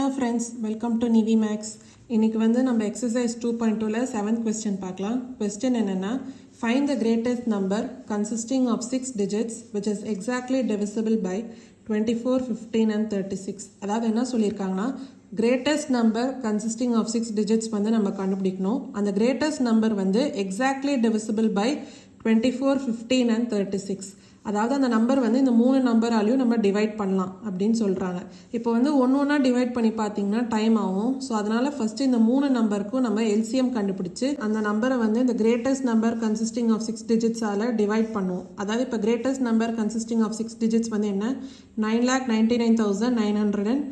Hello friends, welcome to Nivi Max. இன்னைக்கு வந்து நம்ம exercise 2.2ல 7th question பார்க்கலாம். Question என்னன்னா, find the greatest number consisting of 6 digits which is exactly divisible by 24, 15 and 36. அதாவது என்ன சொல்லியிருக்காங்கன்னா, greatest number consisting of 6 digits வந்து நம்ம கண்டுபிடிக்கணும். அந்த greatest number வந்து exactly divisible by 24, 15 and 36. அதாவது அந்த நம்பர் வந்து இந்த 3 நம்பராலையும் நம்ம டிவைட் பண்ணலாம் அப்படின்னு சொல்கிறாங்க. இப்போ வந்து ஒன்றா டிவைட் பண்ணி பார்த்தீங்கன்னா டைம் ஆகும். ஸோ அதனால் ஃபஸ்ட்டு இந்த 3 நம்பருக்கும் நம்ம எல்சிஎம் கண்டுபிடிச்சி அந்த நம்பரை வந்து இந்த கிரேட்டஸ்ட் நம்பர் கன்சிஸ்டிங் ஆஃப் 6 டிஜிட்ஸால் டிவைட் பண்ணுவோம். அதாவது இப்போ greatest number consisting of 6 digits வந்து என்ன, 9,99,999.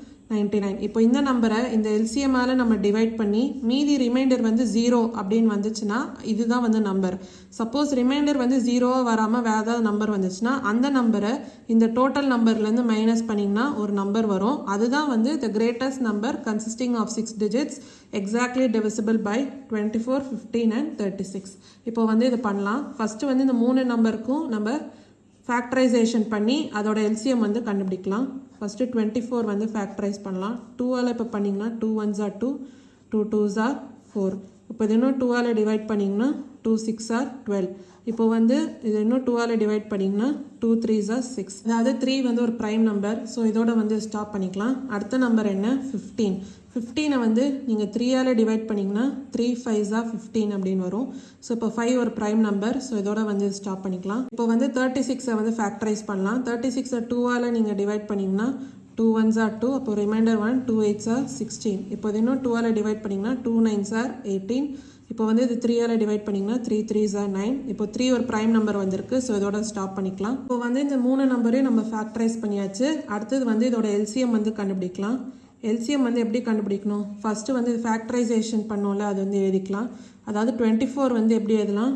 இப்போ இந்த நம்பரை இந்த எல்சிஎம்மால் நம்ம டிவைட் பண்ணி மீதி ரிமைண்டர் வந்து 0 அப்படின்னு வந்துச்சுன்னா இதுதான் வந்து நம்பர். சப்போஸ் ரிமைண்டர் வந்து 0 வராமல் வேறு ஏதாவது நம்பர் வந்துச்சுன்னா அந்த நம்பரை இந்த டோட்டல் நம்பர்லேருந்து மைனஸ் பண்ணிங்கன்னா ஒரு நம்பர் வரும். அதுதான் வந்து the greatest number consisting of 6 digits exactly divisible by 24, 15 and 36. இப்போ வந்து இது பண்ணலாம். ஃபஸ்ட்டு வந்து இந்த 3 நம்பருக்கும் நம்ம ஃபேக்டரைசேஷன் பண்ணி அதோட எல்சிஎம் வந்து கண்டுபிடிக்கலாம். ஃபஸ்ட்டு 24 வந்து ஃபேக்டரைஸ் பண்ணலாம். 2ஆல் இப்போ பண்ணிங்கன்னா 2 1s are 2, 2 2s are 4. இப்போ இது இன்னும் 2ஆல் டிவைட் பண்ணிங்கன்னா 2 6 are 12. இப்போ வந்து இது இன்னும் 2ஆல் டிவைட் பண்ணிங்கன்னா 2 3s are 6. அதாவது 3 வந்து ஒரு ப்ரைம் நம்பர். ஸோ இதோட வந்து ஸ்டாப் பண்ணிக்கலாம். அடுத்த நம்பர் என்ன, 15. 15 வந்து நீங்கள் 3ஆல் டிவைட் பண்ணிங்கன்னா 3 5s are 15 அப்படின்னு வரும். ஸோ இப்போ 5 ஒரு ப்ரைம் நம்பர். ஸோ இதோட வந்து ஸ்டாப் பண்ணிக்கலாம். இப்போ வந்து 36 வந்து ஃபேக்டரைஸ் பண்ணலாம். 36 2ஆல் நீங்கள் டிவைட் பண்ணிங்கன்னா 2 1s are 2. அப்போ ரிமைண்டர் 1, 2 8s are 16. இப்போ இது இன்னும் 2ஆல் டிவைட் பண்ணிங்கன்னா 2 9s are 18. இப்போ வந்து இது 3ஆல் டிவைட் பண்ணிங்கன்னா 3 3s are 9. இப்போ 3 ஒரு ப்ரைம் நம்பர் வந்திருக்கு. ஸோ இதோட ஸ்டாப் பண்ணிக்கலாம். இப்போ வந்து இந்த 3 நம்பரையும் நம்ம ஃபேக்டரைஸ் பண்ணியாச்சு. அடுத்தது வந்து இதோட எல்சிஎம் வந்து கண்டுபிடிக்கலாம். எல்சிஎம் வந்து எப்படி கண்டுபிடிக்கணும், ஃபஸ்ட்டு வந்து இது ஃபேக்டரைசேஷன் பண்ணோம்ல அது வந்து எழுதிக்கலாம். அதாவது 24 வந்து எப்படி எழுதலாம்,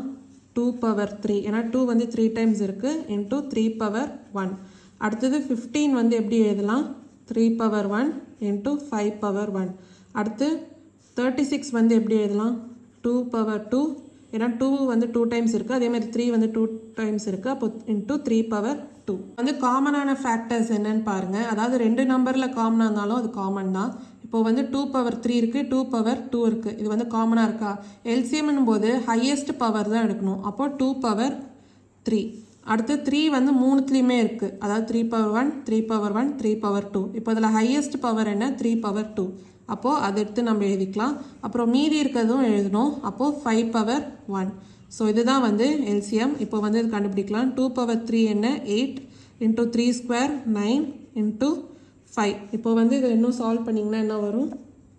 2 power 3. ஏன்னா 2 வந்து 3 டைம்ஸ் இருக்குது, இன்ட்டு 3 power 1. அடுத்தது 15 வந்து எப்படி எழுதலாம், 3 power 1 இன்ட்டு 5 power 1. அடுத்து 36 வந்து எப்படி எழுதலாம், 2 power 2. ஏன்னா 2 வந்து 2 டைம்ஸ் இருக்குது, அதேமாதிரி 3 வந்து 2 டைம்ஸ் இருக்குது. அப்போ இன்ட்டு 3 power 2. வந்து காமனான ஃபேக்டர்ஸ் என்னன்னு பாருங்கள். அதாவது 2 நம்பரில் காமனாக இருந்தாலும் அது காமன் தான். இப்போ வந்து 2 power 3 இருக்குது, 2 power 2 இருக்குது. இது வந்து காமனாக இருக்கா, எல்சிஎம்னும் போது ஹையஸ்ட் பவர் தான் எடுக்கணும். அப்போ 2 power 3. அடுத்து 3 வந்து 3த்துலேயுமே இருக்குது. அதாவது 3 power 1, 3 power 1, 3 power 2. இப்போ இதில் ஹையஸ்ட் பவர் என்ன, 3 power 2. அப்போது அதை எடுத்து நம்ம எழுதிக்கலாம். அப்புறம் மீதி இருக்கிறதும் எழுதணும். அப்போது 5 power 1. ஸோ இதுதான் வந்து எல்சிஎம். இப்போ வந்து இது கண்டுபிடிக்கலாம். 2 power 3 என்ன, 8 இன்ட்டு 3 square 9 இன்ட்டு 5. இப்போ வந்து இதை இன்னும் சால்வ் பண்ணிங்கன்னா என்ன வரும்,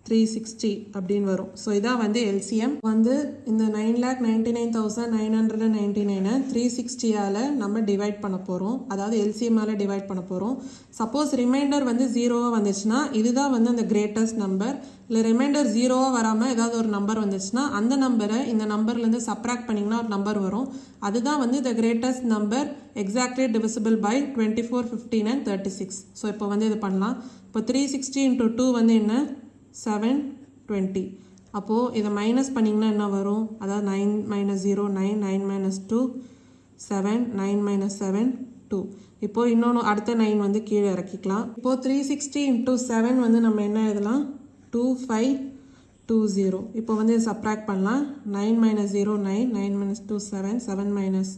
360 அப்படின்னு வரும். ஸோ இதான் வந்து எல்சிஎம். வந்து இந்த 9,99,999 360ஆல் நம்ம டிவைட் பண்ண போகிறோம். அதாவது எல்சிஎம்மால் டிவைட் பண்ண போகிறோம். சப்போஸ் ரிமைண்டர் வந்து 0வாக வந்துச்சுன்னா இதுதான் வந்து அந்த கிரேட்டஸ்ட் நம்பர். இல்லை ரிமைண்டர் 0வாக வராமல் ஏதாவது ஒரு நம்பர் வந்துச்சுன்னா அந்த நம்பரை இந்த நம்பர்லேருந்து சப்ராக்ட் பண்ணிங்கன்னா ஒரு நம்பர் வரும். அதுதான் வந்து the greatest number exactly divisible by 24, 15 and 36. So இப்போ வந்து இது பண்ணலாம். இப்போ 360 இன்ட்டு 2 வந்து என்ன, 720. அப்போது இதை மைனஸ் பண்ணிங்கன்னா என்ன வரும், அதாவது 9 minus 0 9, 9 minus 2 7, 9 minus 7 2. இப்போது இன்னொன்று அடுத்த 9 வந்து கீழே இறக்கிக்கலாம். இப்போது 360 இன்ட்டு 7 வந்து நம்ம என்ன எழுதலாம், 2520. இப்போ வந்து சப்ராக்ட் பண்ணலாம். 9 minus 0 9, 9 minus 2 7, 7 minus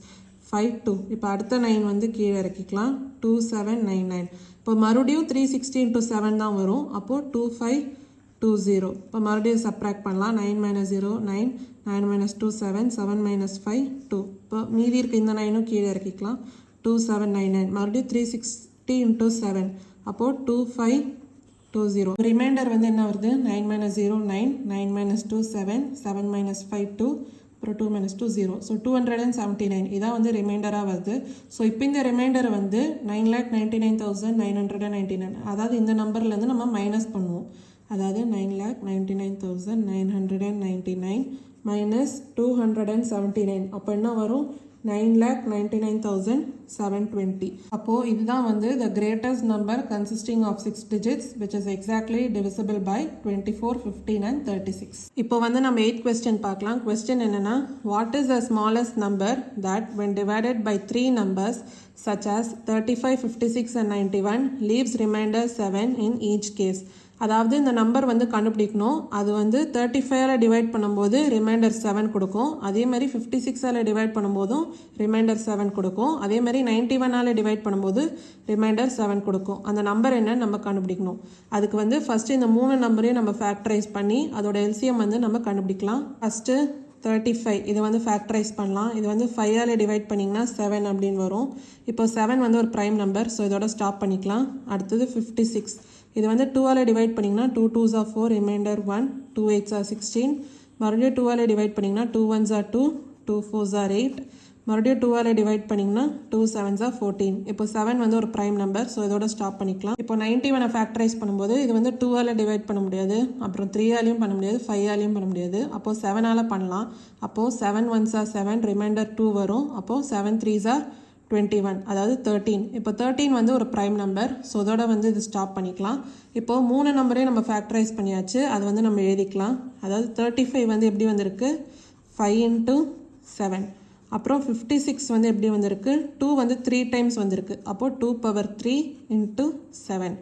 5 2. இப்போ அடுத்த 9 வந்து கீழே இறக்கிக்கலாம். 2799. இப்போ மறுபடியும் 360 இன்ட்டு 7 தான் வரும். அப்போது 2520. இப்போ மறுபடியும் சப்ராக்ட் பண்ணலாம். 9 minus 0 9, 9 minus 2 7, 7 minus 5 2. இப்போ மீதி இருக்க இந்த 9ம் கீழே இறக்கிக்கலாம். 2799. மறுபடியும் 360 இன்ட்டு 7. அப்போது 2520. ரிமைண்டர் வந்து என்ன வருது, 9 minus 0 9, 9 minus 2 7, 7 minus 5 2, அப்புறம் 2 minus 2 0. ஸோ 279. இதான் வந்து ரிமைண்டராக வருது. ஸோ இப்போ இந்த ரிமைண்டரை வந்து 9,99,999, அதாவது இந்த நம்பர்லேருந்து நம்ம மைனஸ் பண்ணுவோம். அதாவது 9,99,999 மைனஸ் 279. அப்போ என்ன வரும், 9,99,720. அப்போது இதுதான் வந்து the greatest number consisting of 6 digits which is exactly divisible by 24, 15 and 36. இப்போ வந்து நம்ம 8th question பார்க்கலாம். question என்னன்னா, what is the smallest number that when divided by 3 numbers such as 35, 56 and 91 leaves remainder 7 in each case? அதாவது இந்த number வந்து கண்டுபிடிக்கணும். அது வந்து 35ஆல் டிவைட் பண்ணும்போது ரிமைண்டர் 7 கொடுக்கும். அதே மாதிரி 56ஆல் டிவைட் பண்ணும்போதும் ரிமைண்டர் 7 கொடுக்கும். அதே மாதிரி 91ஆல் டிவைட் பண்ணும்போது ரிமைண்டர் 7 கொடுக்கும். அந்த நம்பர் என்னன்னு நம்ம கண்டுபிடிக்கணும். அதுக்கு வந்து ஃபஸ்ட்டு இந்த 3 நம்பரையும் நம்ம ஃபேக்டரைஸ் பண்ணி அதோட எல்சிஎம் வந்து நம்ம கண்டுபிடிக்கலாம். ஃபஸ்ட்டு 35 இதை வந்து ஃபேக்டரைஸ் பண்ணலாம். இது வந்து 5ஆல் டிவைட் பண்ணிங்கன்னா 7 அப்படின்னு வரும். இப்போ 7 வந்து ஒரு ப்ரைம் நம்பர், ஸோ இதோட ஸ்டாப் பண்ணிக்கலாம். அடுத்தது 56 இது வந்து 2ஆல் டிவைட் பண்ணிங்கன்னா 2 2s are 4 reminder 1, 2 8s are 16. மறுபடியும் 2ஆல் டிவைட் பண்ணிங்கன்னா 2 1s are 2, 2 4s are 8. மறுபடியும் 2ஆல் டிவைட் பண்ணிங்கன்னா 2 7s are 14. இப்போ 7 வந்து ஒரு ப்ரைம் நம்பர், ஸோ இதோட ஸ்டாப் பண்ணிக்கலாம். இப்போ 91 ஃபேக்டரைஸ் பண்ணும்போது இது வந்து 2ஆல் டிவைட் பண்ண முடியாது, அப்புறம் 3ஆலையும் பண்ண முடியாது, 5ஆலையும் பண்ண முடியாது. அப்போது 7ஆல் பண்ணலாம். அப்போது 7 1s are 7 ரிமைண்டர் 2 வரும். அப்போது 7 3s are 21, அதாவது 13. இப்போ 13 வந்து ஒரு ப்ரைம் நம்பர், ஸோ அதோட வந்து இது ஸ்டாப் பண்ணிக்கலாம். இப்போது 3 நம்பரையும் நம்ம ஃபேக்டரைஸ் பண்ணியாச்சு, அது வந்து நம்ம எழுதிக்கலாம். அதாவது 35 வந்து எப்படி வந்திருக்கு 5 into 7. அப்புறம் 56 வந்து எப்படி வந்திருக்கு 2 வந்து 3 டைம்ஸ் வந்திருக்கு, அப்போது 2 power 3 into 7.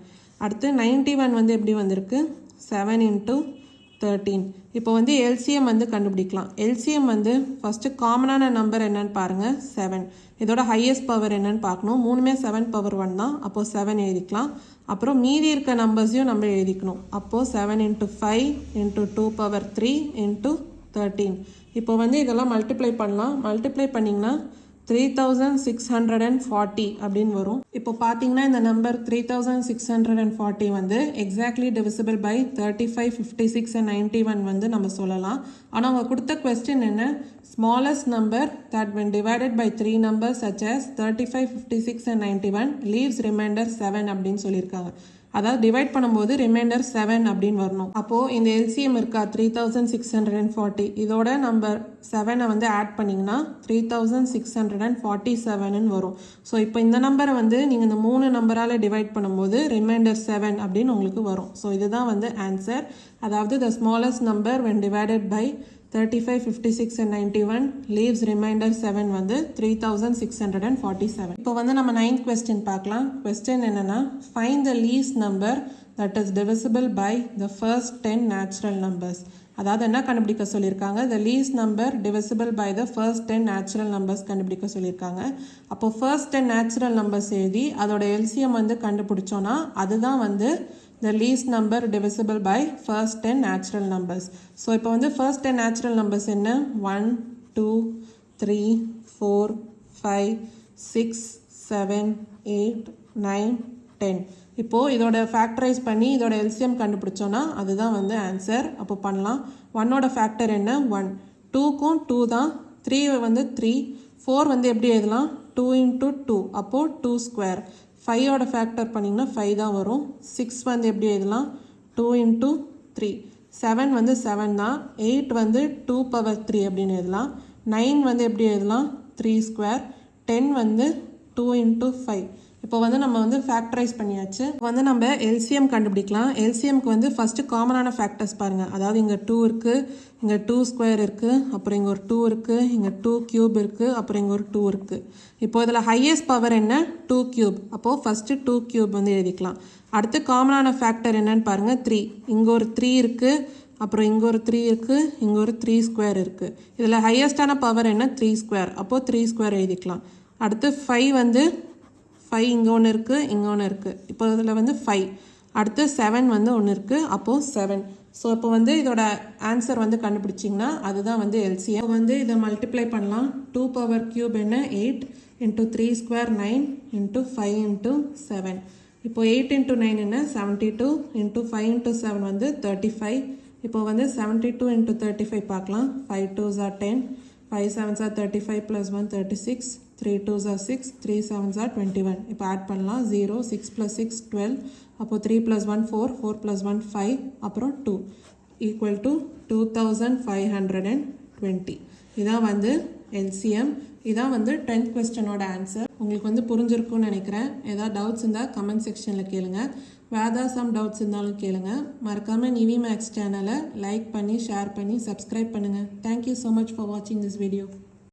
அடுத்து 91 வந்து எப்படி வந்திருக்கு 7 into 13. இப்போ வந்து எல்சிஎம் வந்து கண்டுபிடிக்கலாம். எல்சிஎம் வந்து ஃபஸ்ட்டு காமனான நம்பர் என்னன்னு பாருங்கள் 7. இதோட ஹையஸ்ட் பவர் என்னன்னு பார்க்கணும். மூணுமே 7 power 1 தான், அப்போது 7 எழுதிக்கலாம். அப்புறம் மீதி இருக்க நம்பர்ஸையும் நம்ம எழுதிக்கணும். அப்போது 7 into 5 into 2 power 3 into 13. இப்போ வந்து இதெல்லாம் மல்டிப்ளை பண்ணலாம். மல்டிப்ளை பண்ணிங்கன்னா 3640 அப்படின்னு வரும். இப்போ பார்த்தீங்கன்னா இந்த நம்பர் 3640 வந்து எக்ஸாக்ட்லி டிவிசிபிள் பை 35, 56 and 91 வந்து நம்ம சொல்லலாம். ஆனால் அவங்க கொடுத்த கொஸ்டின் என்ன, smallest number that when divided by 3 numbers such as 35, 56 and 91 leaves remainder 7 அப்படின்னு சொல்லியிருக்காங்க. அதாவது டிவைட் பண்ணும்போது ரிமைண்டர் 7 அப்படின்னு வரணும். அப்போது இந்த எல்சிஎம் இருக்கா 3640, இதோட நம்பர் 7 வந்து ஆட் பண்ணிங்கன்னா 3647 வரும். ஸோ இப்போ இந்த நம்பரை வந்து நீங்கள் இந்த 3 நம்பரால் டிவைட் பண்ணும்போது ரிமைண்டர் 7 அப்படின்னு உங்களுக்கு வரும். ஸோ இதுதான் வந்து ஆன்சர். அதாவது the smallest number when divided by 35, 56 and 91 leaves remainder 7 வந்து 3647. இப்போ வந்து நம்ம 9th question பார்க்கலாம். கொஸ்டின் என்னன்னா, find the least number that is divisible by the first 10 natural numbers. அதாவது என்ன கண்டுபிடிக்க சொல்லியிருக்காங்க, the least number divisible by the first 10 natural numbers கண்டுபிடிக்க சொல்லியிருக்காங்க. அப்போ first 10 natural numbers எழுதி அதோட எல்சிஎம் வந்து கண்டுபிடிச்சோன்னா அதுதான் வந்து the least number divisible by first 10 natural numbers. So இப்போ வந்து first 10 natural numbers என்ன 1 2 3 4 5 6 7 8 9 10. இப்போது இதோட ஃபேக்டரைஸ் பண்ணி இதோட எல்சிஎம் கண்டுபிடிச்சோன்னா அதுதான் வந்து ஆன்சர். அப்போ பண்ணலாம். 1ஓட ஃபேக்டர் என்ன 1, 2க்கும் 2 தான், 3 வந்து 3, 4 வந்து எப்படி எழுதலாம் 2 into 2, அப்போது 2 square. 5ஓட ஃபேக்டர் பண்ணிங்கன்னா 5 தான் வரும். 6 வந்து எப்படி எழுதலாம் 2 into 3, 7 வந்து 7 தான், 8 வந்து 2 power 3 அப்படின்னு எழுதலாம். 9 வந்து எப்படி எழுதலாம் 3 square, 10 வந்து 2 into 5. இப்போ வந்து நம்ம வந்து ஃபேக்டரைஸ் பண்ணியாச்சு. இப்போ வந்து நம்ம எல்சிஎம் கண்டுபிடிக்கலாம். எல்சிஎம்க்கு வந்து ஃபஸ்ட்டு காமனான ஃபேக்டர்ஸ் பாருங்கள். அதாவது இங்கே 2 இருக்குது, இங்கே 2 ஸ்கொயர் இருக்குது, அப்புறம் இங்கே ஒரு 2 இருக்குது, இங்கே 2 கியூப் இருக்குது, அப்புறம் இங்கே ஒரு 2 இருக்குது. இப்போ இதில் ஹையஸ்ட் பவர் என்ன 2 கியூப். அப்போது ஃபஸ்ட்டு 2 கியூப் வந்து எழுதிக்கலாம். அடுத்து காமனான ஃபேக்டர் என்னன்னு பாருங்கள் 3. இங்கே ஒரு 3 இருக்குது, அப்புறம் இங்கே ஒரு 3 இருக்குது, இங்கே ஒரு 3 ஸ்கொயர் இருக்குது. இதில் ஹையஸ்டான பவர் என்ன 3 ஸ்கொயர். அப்போது 3 ஸ்கொயர் எழுதிக்கலாம். அடுத்து 5 வந்து 5 இங்கே ஒன்று இருக்குது, இங்கே ஒன்று இருக்குது. இப்போ இதில் வந்து 5. அடுத்து 7 வந்து ஒன்று இருக்குது, அப்போது 7. ஸோ இப்போ வந்து இதோட ஆன்சர் வந்து கண்டுபிடிச்சிங்கன்னா அதுதான் வந்து எல்சிஎம். வந்து இதை மல்டிப்ளை பண்ணலாம். 2 power cube என்ன 8 into 3 square 9 into 5 into 7. இப்போ 8 into 9 என்ன 72 into 5 into 7 வந்து 35. இப்போ வந்து 72 into 35 பார்க்கலாம். 5 2s are 10, 5 7s are 35 plus 1 36, 3 2s are 6, 3 7s are 21. இப்போ ஆட் பண்ணலாம். 0 6 plus 6 12, அப்போது 3 plus 1 4, 4 plus 1 5, அப்புறம் 2 ஈக்குவல் டு 2520. இதான் வந்து எல்சிஎம். இதான் வந்து 10th கொஸ்டினோட ஆன்சர். உங்களுக்கு வந்து புரிஞ்சிருக்கும்னு நினைக்கிறேன். ஏதாவது டவுட்ஸ் இருந்தால் கமெண்ட் செக்ஷனில் கேளுங்க. வேறு சம் டவுட்ஸ் இருந்தாலும் கேளுங்க. மறக்காமல் நிவி மேக்ஸ் சேனலை லைக் பண்ணி ஷேர் பண்ணி சப்ஸ்கிரைப் பண்ணுங்கள். தேங்க்யூ ஸோ மச் ஃபார் வாட்சிங் திஸ் வீடியோ.